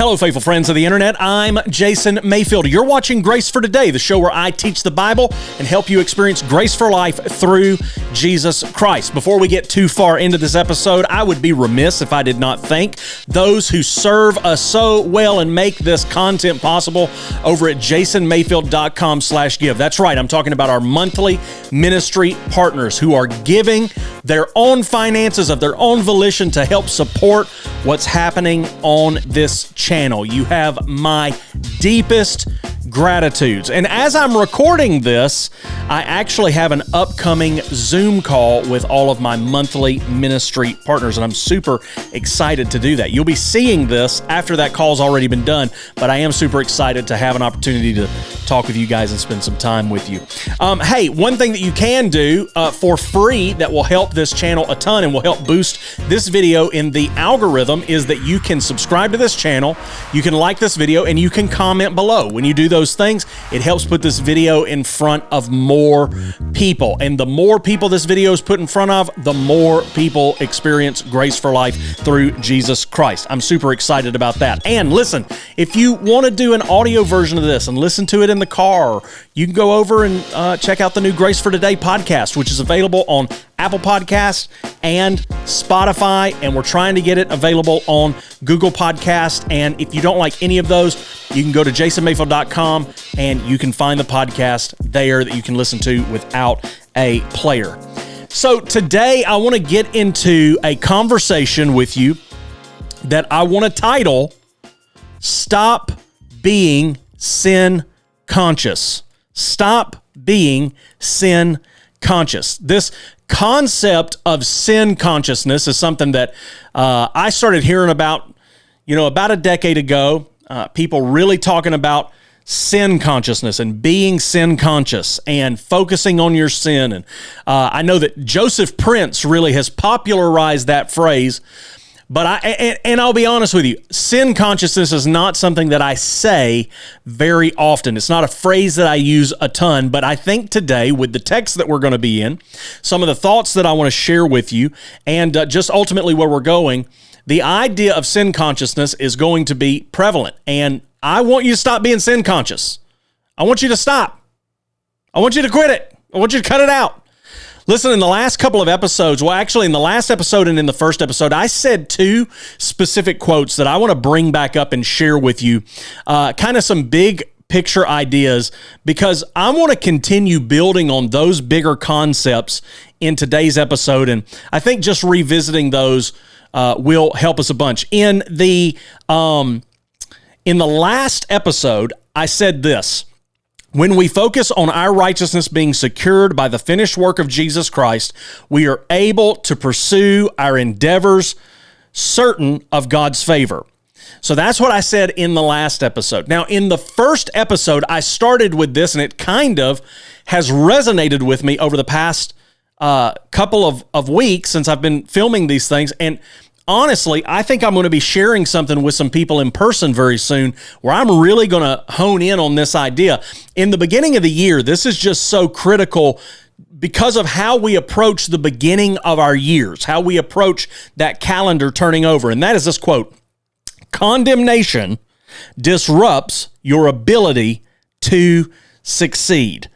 Hello, faithful friends of the internet. I'm Jason Mayfield. You're watching Grace for Today, the show where I teach the Bible and help you experience grace for life through Jesus Christ. Before we get too far into this episode, I would be remiss if I did not thank those who serve us so well and make this content possible over at jasonmayfield.com/give. That's right. I'm talking about our monthly ministry partners who are giving their own finances of their own volition to help support what's happening on this channel. You have my deepest gratitudes. And as I'm recording this, I actually have an upcoming Zoom call with all of my monthly ministry partners, and I'm super excited to do that. You'll be seeing this after that call's already been done, but I am super excited to have an opportunity to talk with you guys and spend some time with you. Hey, one thing that you can do for free that will help this channel a ton and will help boost this video in the algorithm is that you can subscribe to this channel, you can like this video, and you can comment below. When you do those things, it helps put this video in front of more people. And the more people this video is put in front of, the more people experience grace for life through Jesus Christ. I'm super excited about that. And listen, if you want to do an audio version of this and listen to it in the car, you can go over and check out the new Grace for Today podcast, which is available on Apple Podcasts and Spotify, and we're trying to get it available on Google Podcasts. And if you don't like any of those, you can go to jasonmayfield.com and you can find the podcast there that you can listen to without a player. So today I want to get into a conversation with you that I want to title, Stop Being Sin Conscious. Stop being sin conscious. This concept of sin consciousness is something that I started hearing about, about a decade ago. People really talking about sin consciousness and being sin conscious and focusing on your sin. And I know that Joseph Prince really has popularized that phrase. But I'll be honest with you, sin consciousness is not something that I say very often. It's not a phrase that I use a ton, but I think today with the text that we're going to be in, some of the thoughts that I want to share with you, and just ultimately where we're going, the idea of sin consciousness is going to be prevalent. And I want you to stop being sin conscious. I want you to stop. I want you to quit it. I want you to cut it out. Listen, in the last couple of episodes, well, actually in the last episode and in the first episode, I said two specific quotes that I want to bring back up and share with you, kind of some big picture ideas, because I want to continue building on those bigger concepts in today's episode. And I think just revisiting those will help us a bunch. In the last episode, I said this: when we focus on our righteousness being secured by the finished work of Jesus Christ, we are able to pursue our endeavors certain of God's favor. So that's what I said in the last episode. Now, in the first episode, I started with this, and it kind of has resonated with me over the past couple of weeks since I've been filming these things. And honestly, I think I'm going to be sharing something with some people in person very soon where I'm really going to hone in on this idea. In the beginning of the year, this is just so critical because of how we approach the beginning of our years, how we approach that calendar turning over. And that is this quote: condemnation disrupts your ability to succeed.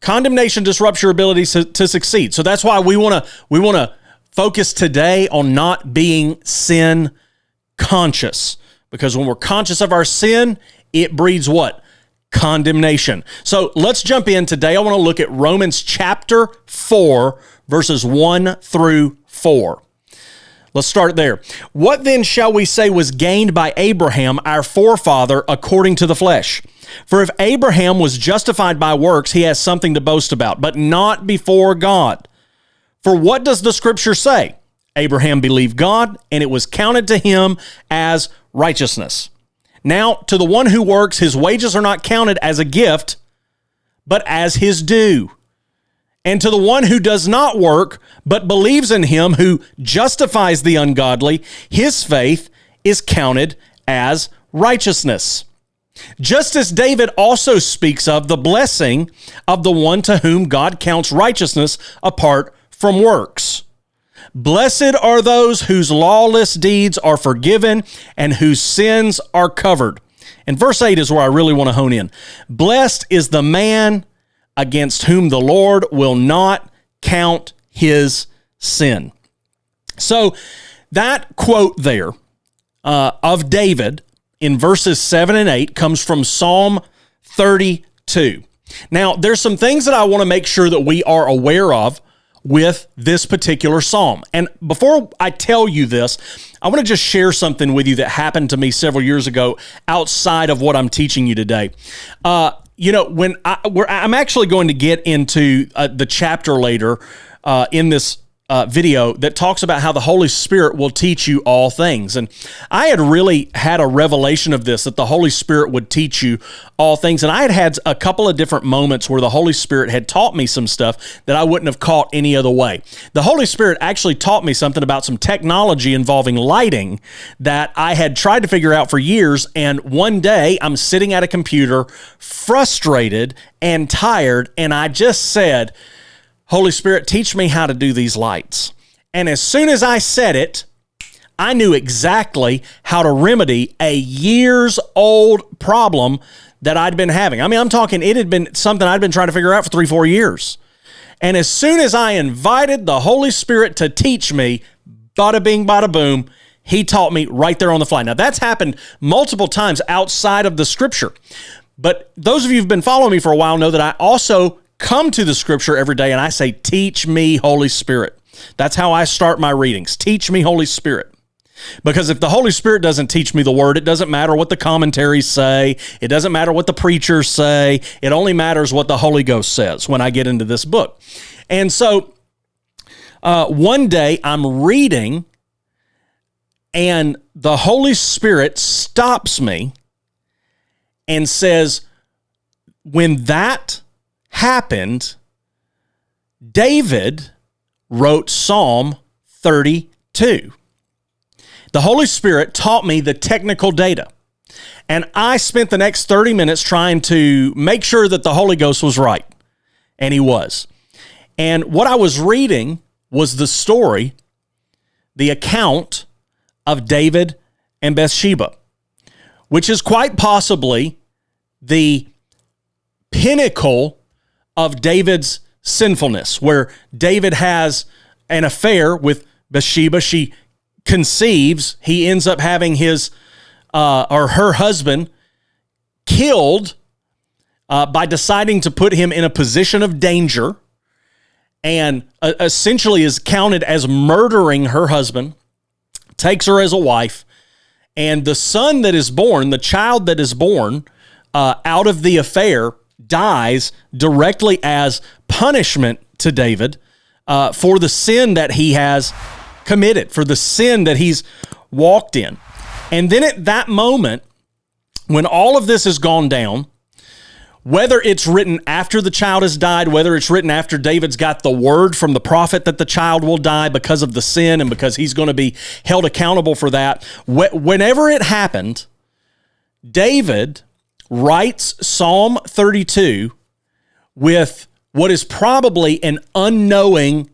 Condemnation disrupts your ability to succeed. So that's why we want to focus today on not being sin conscious, because when we're conscious of our sin, it breeds what? Condemnation. So let's jump in today. I want to look at Romans chapter 4, verses 1 through 4. Let's start there. What then shall we say was gained by Abraham, our forefather, according to the flesh? For if Abraham was justified by works, he has something to boast about, but not before God. For what does the scripture say? Abraham believed God, and it was counted to him as righteousness. Now, to the one who works, his wages are not counted as a gift, but as his due. And to the one who does not work, but believes in him who justifies the ungodly, his faith is counted as righteousness. Just as David also speaks of the blessing of the one to whom God counts righteousness apart from works. Blessed are those whose lawless deeds are forgiven and whose sins are covered. And verse 8 is where I really want to hone in. Blessed is the man against whom the Lord will not count his sin. So that quote there of David in verses 7 and 8 comes from Psalm 32. Now, there's some things that I want to make sure that we are aware of with this particular psalm. And before I tell you this, I want to just share something with you that happened to me several years ago outside of what I'm teaching you today. When I'm actually going to get into the chapter later in this video that talks about how the Holy Spirit will teach you all things. And I had really had a revelation of this, that the Holy Spirit would teach you all things. And I had a couple of different moments where the Holy Spirit had taught me some stuff that I wouldn't have caught any other way. The Holy Spirit actually taught me something about some technology involving lighting that I had tried to figure out for years. And one day I'm sitting at a computer, frustrated and tired, and I just said, Holy Spirit, teach me how to do these lights. And as soon as I said it, I knew exactly how to remedy a years-old problem that I'd been having. I mean, I'm talking, it had been something I'd been trying to figure out for 3-4 years. And as soon as I invited the Holy Spirit to teach me, bada bing, bada boom, he taught me right there on the fly. Now, that's happened multiple times outside of the Scripture. But those of you who've been following me for a while know that I also come to the Scripture every day and I say, teach me, Holy Spirit. That's how I start my readings. Teach me, Holy Spirit. Because if the Holy Spirit doesn't teach me the Word, it doesn't matter what the commentaries say. It doesn't matter what the preachers say. It only matters what the Holy Ghost says when I get into this book. And so one day I'm reading and the Holy Spirit stops me and says, when that happened, David wrote Psalm 32. The Holy Spirit taught me the technical data, and I spent the next 30 minutes trying to make sure that the Holy Ghost was right, and he was. And what I was reading was the story, the account of David and Bathsheba, which is quite possibly the pinnacle of David's sinfulness, where David has an affair with Bathsheba. She conceives. He ends up having his or her husband killed by deciding to put him in a position of danger, and essentially is counted as murdering her husband, takes her as a wife, and the son that is born, the child that is born out of the affair, dies directly as punishment to David for the sin that he has committed, for the sin that he's walked in. And then at that moment, when all of this has gone down, whether it's written after the child has died, whether it's written after David's got the word from the prophet that the child will die because of the sin and because he's going to be held accountable for that, whenever it happened, David writes Psalm 32 with what is probably an unknowing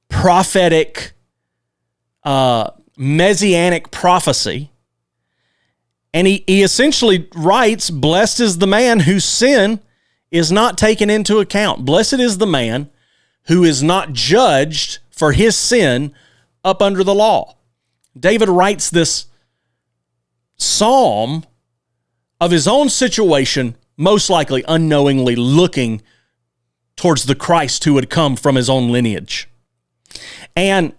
prophetic messianic prophecy. And he essentially writes, blessed is the man whose sin is not taken into account. Blessed is the man who is not judged for his sin up under the law. David writes this psalm of his own situation, most likely unknowingly looking towards the Christ who had come from his own lineage. And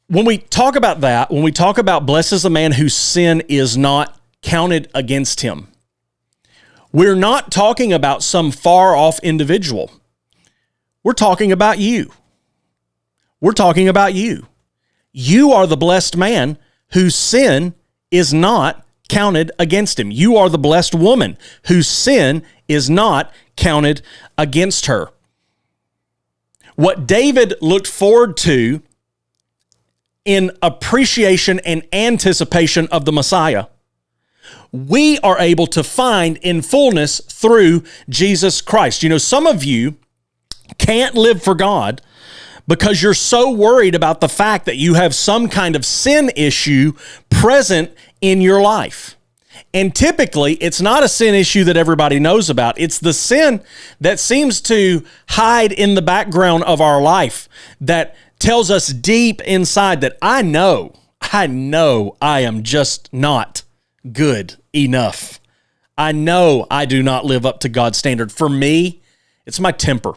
when we talk about that, when we talk about blessed is the man whose sin is not counted against him, we're not talking about some far-off individual. We're talking about you. We're talking about you. You are the blessed man whose sin is not counted against him. You are the blessed woman whose sin is not counted against her. What David looked forward to in appreciation and anticipation of the Messiah, we are able to find in fullness through Jesus Christ. You know, some of you can't live for God because you're so worried about the fact that you have some kind of sin issue present in your life. And typically, it's not a sin issue that everybody knows about. It's the sin that seems to hide in the background of our life that tells us deep inside that I know I am just not good enough. I know I do not live up to God's standard. For me, it's my temper.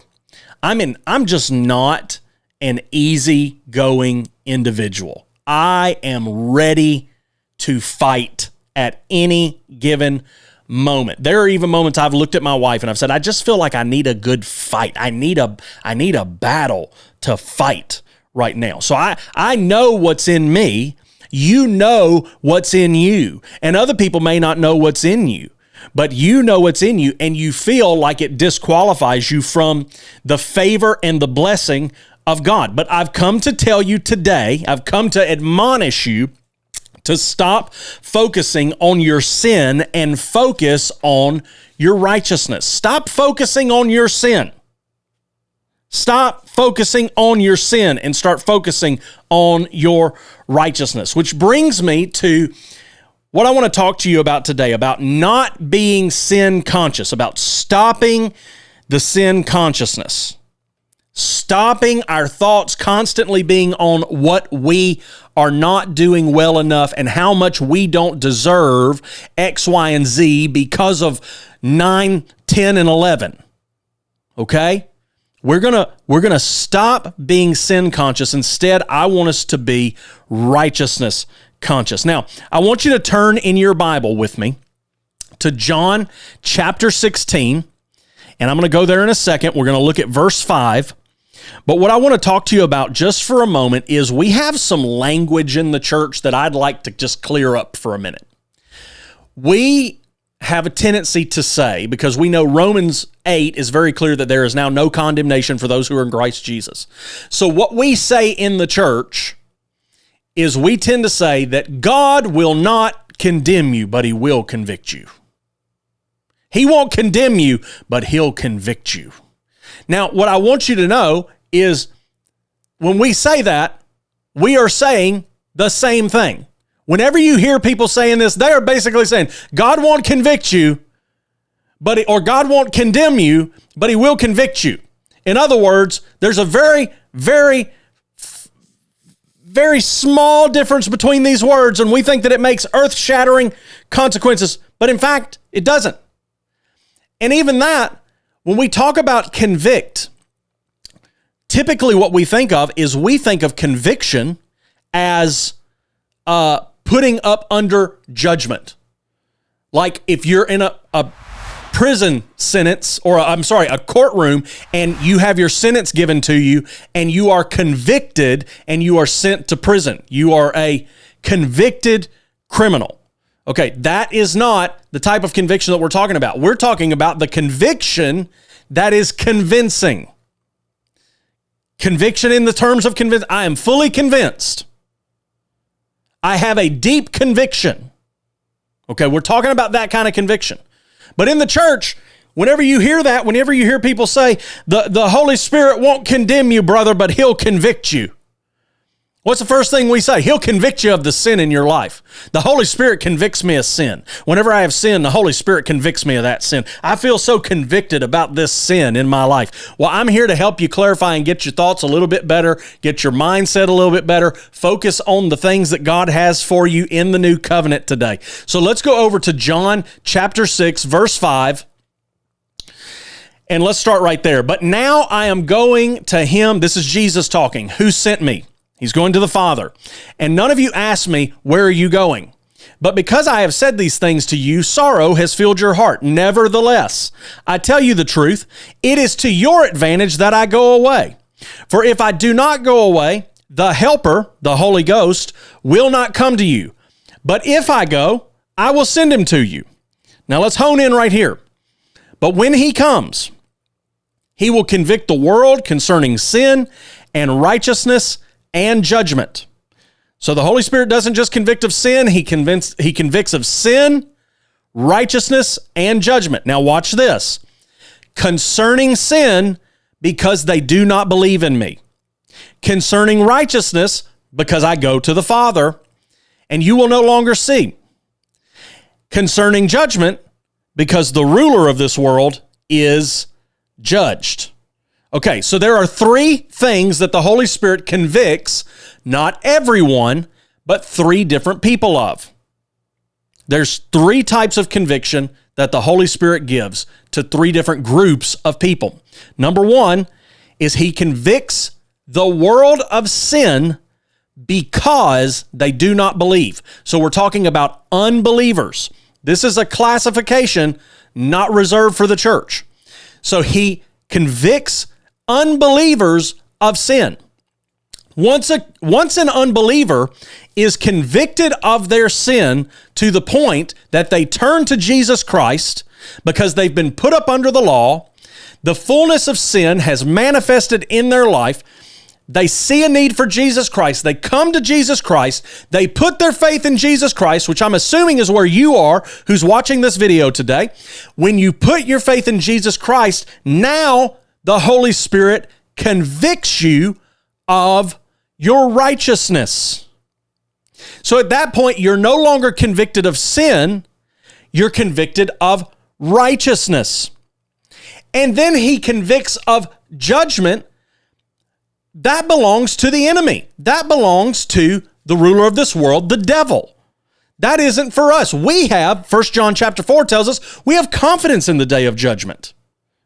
I'm just not an easygoing individual. I am ready to fight at any given moment. There are even moments I've looked at my wife and I've said, I just feel like I need a good fight. I need a battle to fight right now. So I know what's in me. You know what's in you. And other people may not know what's in you, but you know what's in you, and you feel like it disqualifies you from the favor and the blessing of God. But I've come to tell you today, I've come to admonish you to stop focusing on your sin and focus on your righteousness. Stop focusing on your sin. Stop focusing on your sin and start focusing on your righteousness, which brings me to what I want to talk to you about today, about not being sin conscious, about stopping the sin consciousness. Stopping our thoughts constantly being on what we are not doing well enough and how much we don't deserve X, Y, and Z because of 9, 10, and 11. Okay? We're gonna stop being sin conscious. Instead, I want us to be righteousness conscious. Now, I want you to turn in your Bible with me to John chapter 16, and I'm going to go there in a second. We're going to look at verse 5. But what I want to talk to you about just for a moment is we have some language in the church that I'd like to just clear up for a minute. We have a tendency to say, because we know Romans 8 is very clear that there is now no condemnation for those who are in Christ Jesus. So what we say in the church is we tend to say that God will not condemn you, but he will convict you. He won't condemn you, but he'll convict you. Now, what I want you to know is when we say that, we are saying the same thing. Whenever you hear people saying this, they are basically saying, God won't convict you, or God won't condemn you, but he will convict you. In other words, there's a very, very, very small difference between these words, and we think that it makes earth-shattering consequences, but in fact, it doesn't. And even that, when we talk about convict, typically what we think of is we think of conviction as putting up under judgment. Like if you're in a prison sentence, or a courtroom, and you have your sentence given to you, and you are convicted, and you are sent to prison. You are a convicted criminal. Okay, that is not the type of conviction that we're talking about. We're talking about the conviction that is convincing. Conviction in the terms of convince. I am fully convinced. I have a deep conviction. Okay, we're talking about that kind of conviction. But in the church, whenever you hear that, whenever you hear people say, the Holy Spirit won't condemn you, brother, but he'll convict you. What's the first thing we say? He'll convict you of the sin in your life. The Holy Spirit convicts me of sin. Whenever I have sin, the Holy Spirit convicts me of that sin. I feel so convicted about this sin in my life. Well, I'm here to help you clarify and get your thoughts a little bit better, get your mindset a little bit better, focus on the things that God has for you in the new covenant today. So let's go over to John chapter 6, verse 5. And let's start right there. But now I am going to him, this is Jesus talking, who sent me. He's going to the Father. And none of you asked me, where are you going? But because I have said these things to you, sorrow has filled your heart. Nevertheless, I tell you the truth, it is to your advantage that I go away. For if I do not go away, the Helper, the Holy Ghost, will not come to you. But if I go, I will send him to you. Now let's hone in right here. But when he comes, he will convict the world concerning sin and righteousness and judgment. So the Holy Spirit doesn't just convict of sin, he convicts of sin, righteousness, and judgment. Now watch this. Concerning sin, because they do not believe in me. Concerning righteousness, because I go to the Father, and you will no longer see. Concerning judgment, because the ruler of this world is judged. Okay, so there are three things that the Holy Spirit convicts, not everyone, but three different people of. There's three types of conviction that the Holy Spirit gives to three different groups of people. Number one is he convicts the world of sin because they do not believe. So we're talking about unbelievers. This is a classification not reserved for the church. So he convicts unbelievers of sin. Once an unbeliever is convicted of their sin to the point that they turn to Jesus Christ because they've been put up under the law, the fullness of sin has manifested in their life, they see a need for Jesus Christ, they come to Jesus Christ, they put their faith in Jesus Christ, which I'm assuming is where you are, who's watching this video today. When you put your faith in Jesus Christ, now the Holy Spirit convicts you of your righteousness. So at that point, you're no longer convicted of sin, you're convicted of righteousness. And then he convicts of judgment. That belongs to the enemy. That belongs to the ruler of this world, the devil. That isn't for us. We have, 1 John chapter 4 tells us, we have confidence in the day of judgment.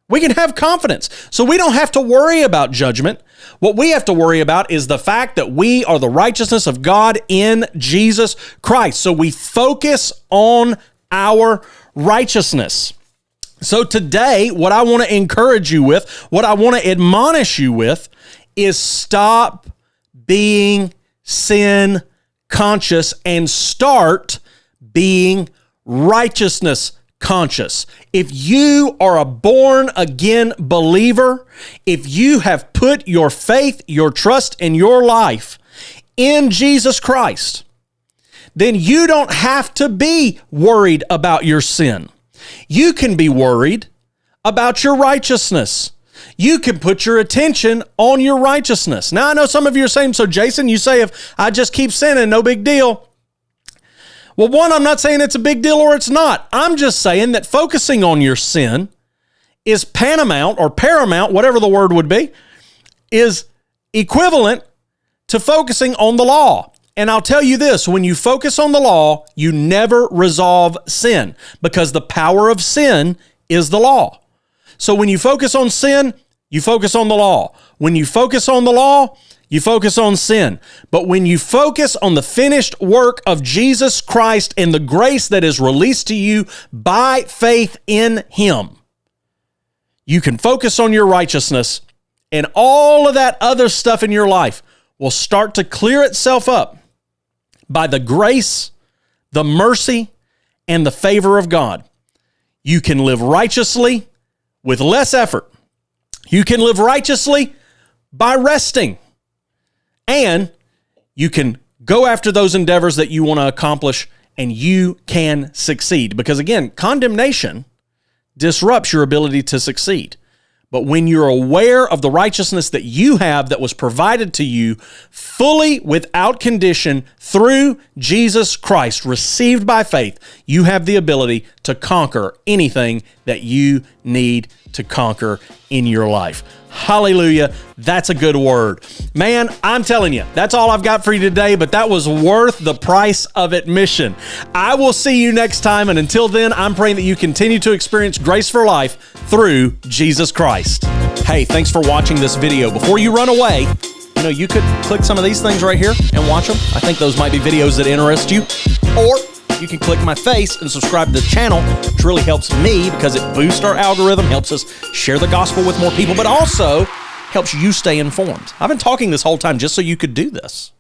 We can have confidence. So we don't have to worry about judgment. What we have to worry about is the fact that we are the righteousness of God in Jesus Christ. So we focus on our righteousness. So today, what I want to encourage you with, what I want to admonish you with, is stop being sin conscious and start being righteousness conscious. If you are a born again believer, if you have put your faith, your trust, and your life in Jesus Christ, then you don't have to be worried about your sin. You can be worried about your righteousness. You can put your attention on your righteousness. Now, I know some of you are saying, so Jason, you say if I just keep sinning, no big deal. Well, one, I'm not saying it's a big deal or it's not. I'm just saying that focusing on your sin is paramount, whatever the word would be, is equivalent to focusing on the law. And I'll tell you this, when you focus on the law, you never resolve sin because the power of sin is the law. So when you focus on sin, you focus on the law. When you focus on the law, you focus on sin. But when you focus on the finished work of Jesus Christ and the grace that is released to you by faith in Him, you can focus on your righteousness, and all of that other stuff in your life will start to clear itself up by the grace, the mercy, and the favor of God. You can live righteously with less effort. You can live righteously by resting. And you can go after those endeavors that you want to accomplish, and you can succeed. Because again, condemnation disrupts your ability to succeed. But when you're aware of the righteousness that you have that was provided to you fully without condition through Jesus Christ, received by faith, you have the ability to conquer anything that you need to conquer in your life. Hallelujah. That's a good word. Man, I'm telling you, that's all I've got for you today, but that was worth the price of admission. I will see you next time, and until then, I'm praying that you continue to experience grace for life through Jesus Christ. Hey, thanks for watching this video. Before you run away, you could click some of these things right here and watch them. I think those might be videos that interest you. Or you can click my face and subscribe to the channel, which really helps me because it boosts our algorithm, helps us share the gospel with more people, but also helps you stay informed. I've been talking this whole time just so you could do this.